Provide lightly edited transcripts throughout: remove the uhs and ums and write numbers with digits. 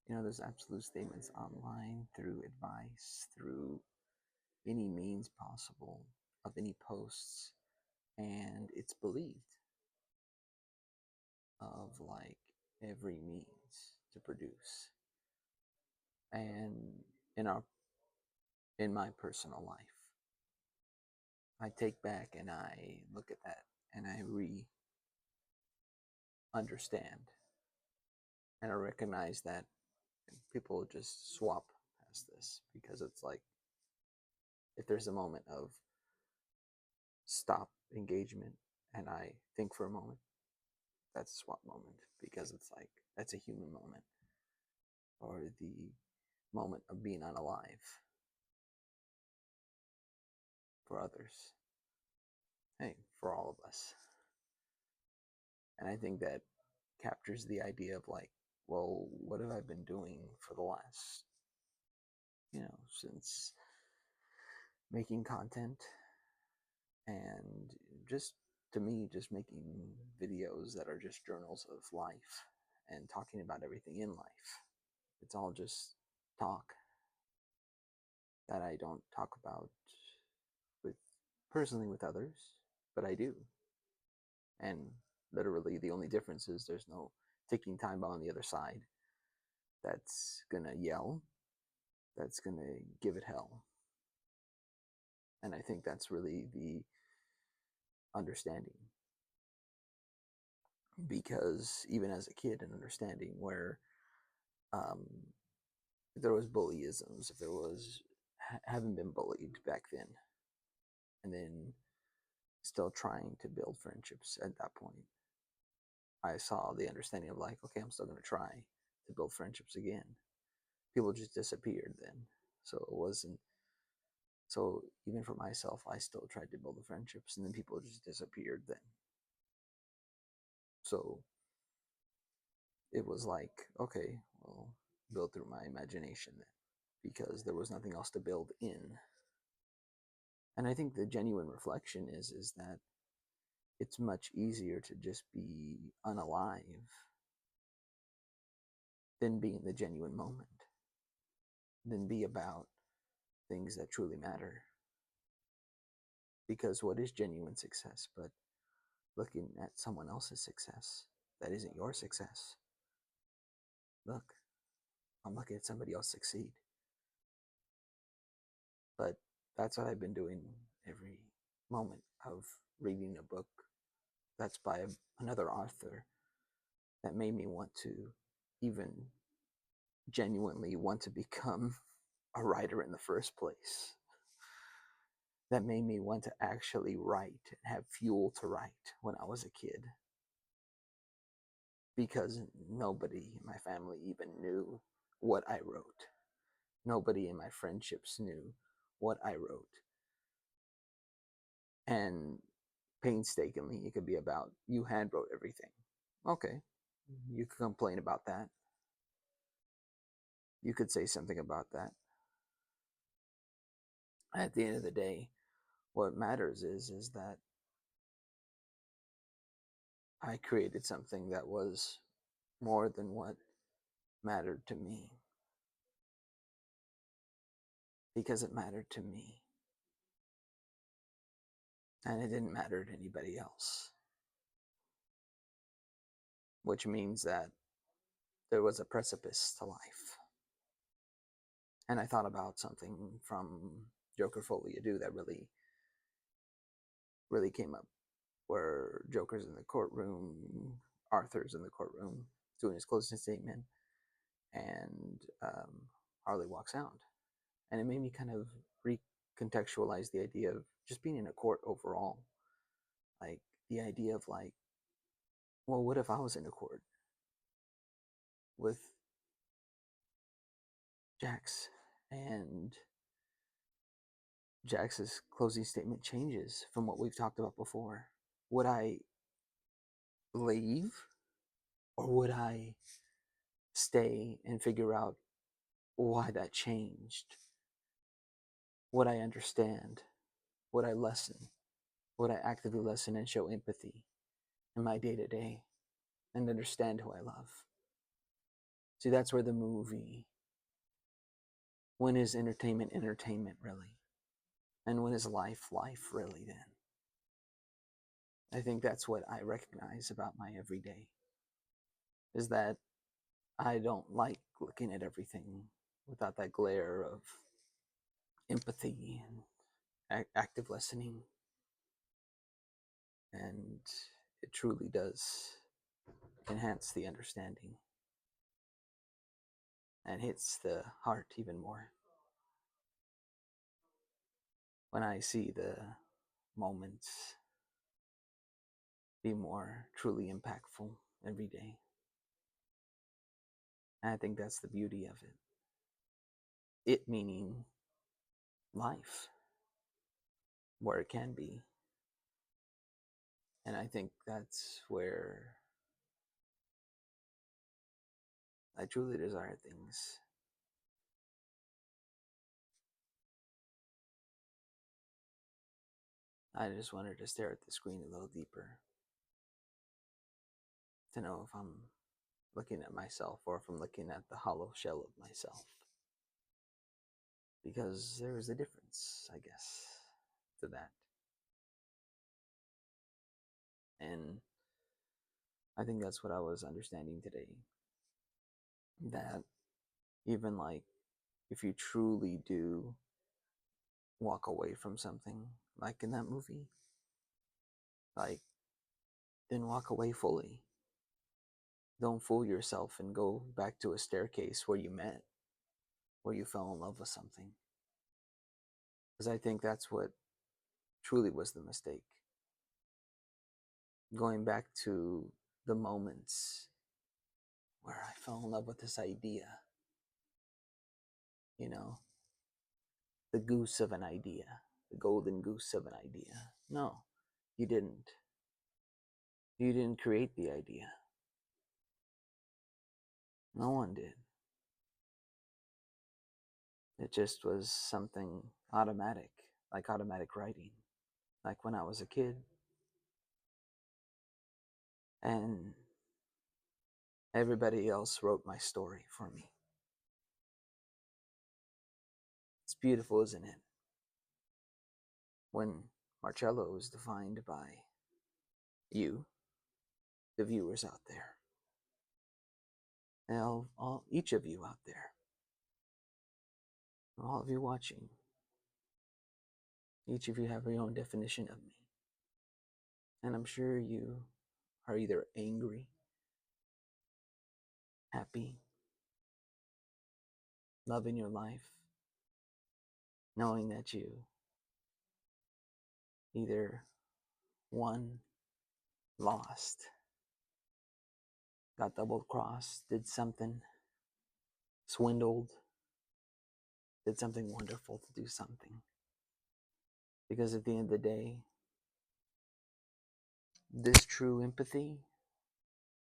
there's absolute statements online through advice, through any means possible of any posts, and it's believed of like every means to produce. And in our in my personal life, I take back and I look at that and I understand and I recognize that people just swap past this because it's like if there's a moment of stop engagement and I think for a moment, that's a swap moment because it's like that's a human moment or the moment of being unalive for others. Hey, for all of us. And I think that captures the idea of like, well, what have I been doing for the last, since making content and just to me, just making videos that are just journals of life and talking about everything in life. It's all just talk that I don't talk about with personally with others, but I do. And literally the only difference is there's no ticking time bomb on the other side that's gonna yell, that's gonna give it hell. And I think that's really the understanding. Because even as a kid, an understanding where um, if there was bullyisms, if there was having been bullied back then, and then still trying to build friendships at that point, I saw the understanding of like, okay, I'm still going to try to build friendships again. People just disappeared then. So it wasn't, so even for myself, I still tried to build the friendships and then people just disappeared then. So it was like, okay, well, build through my imagination then because there was nothing else to build in. And I think the genuine reflection is that it's much easier to just be unalive than be in the genuine moment, than be about things that truly matter. Because what is genuine success but looking at someone else's success that isn't your success? Look, I'm looking at somebody else succeed. But that's what I've been doing every moment of reading a book that's by another author that made me want to even genuinely want to become a writer in the first place. That made me want to actually write and have fuel to write when I was a kid. Because nobody in my family even knew what I wrote. Nobody in my friendships knew what I wrote. And painstakingly, it could be about you hand wrote everything. Okay, you could complain about that. You could say something about that. At the end of the day, what matters is that I created something that was more than what mattered to me because it mattered to me and it didn't matter to anybody else, which means that there was a precipice to life. And I thought about something from Joker Folie à Deux that really came up, where Joker's in the courtroom, Arthur's in the courtroom doing his closing statement, and Harley walks out. And it made me kind of recontextualize the idea of just being in a court overall. Like the idea of like, well, what if I was in a court with Jax and Jax's closing statement changes from what we've talked about before? Would I leave or would I stay and figure out why that changed? Would I understand? Would I listen? Would I actively listen and show empathy in my day to day and understand who I love? See, that's where the movie, when is entertainment entertainment really? And when is life life really then? I think that's what I recognize about my everyday, is that I don't like looking at everything without that glare of empathy and active listening. And it truly does enhance the understanding and hits the heart even more when I see the moments be more truly impactful every day. And I think that's the beauty of it. It meaning life, where it can be. And I think that's where I truly desire things. I just wanted to stare at the screen a little deeper to know if I'm looking at myself or if I'm looking at the hollow shell of myself. Because there is a difference, I guess, to that. And I think that's what I was understanding today. That even like if you truly do walk away from something, like in that movie, like then walk away fully. Don't fool yourself and go back to a staircase where you met, where you fell in love with something. Because I think that's what truly was the mistake. Going back to the moments where I fell in love with this idea, you know, the goose of an idea, the golden goose of an idea. No, you didn't. You didn't create the idea. No one did. It just was something automatic, like automatic writing, like when I was a kid. And everybody else wrote my story for me. It's beautiful, isn't it? When Marcello is defined by you, the viewers out there, and each of you out there, all of you watching, each of you have your own definition of me. And I'm sure you are either angry, happy, loving your life, knowing that you either won, lost, got double crossed, did something, swindled, did something wonderful to do something. Because at the end of the day, this true empathy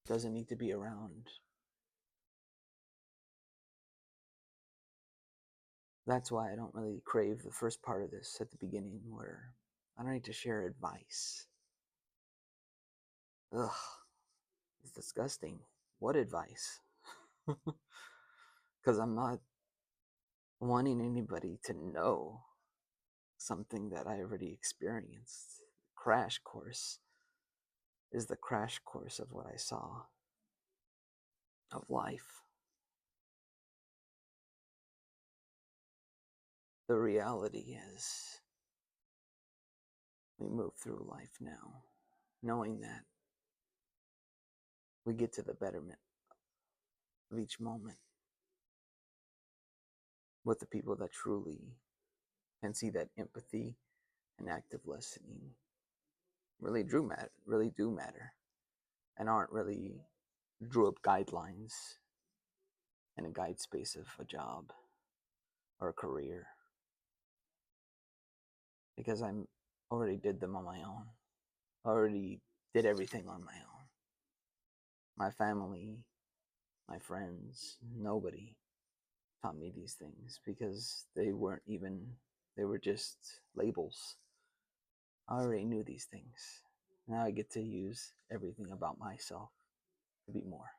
doesn't need to be around. That's why I don't really crave the first part of this at the beginning, where I don't need to share advice. Ugh, it's disgusting. What advice? Because I'm not wanting anybody to know something that I already experienced. Crash course is the crash course of what I saw of life. The reality is, we move through life now, knowing that we get to the betterment of each moment with the people that truly can see that empathy and active listening really do matter, and aren't really drew up guidelines in a guide space of a job or a career, because I'm already did them on my own. Already did everything on my own. My family, my friends, nobody taught me these things, because they weren't even, they were just labels. I already knew these things. Now I get to use everything about myself to be more.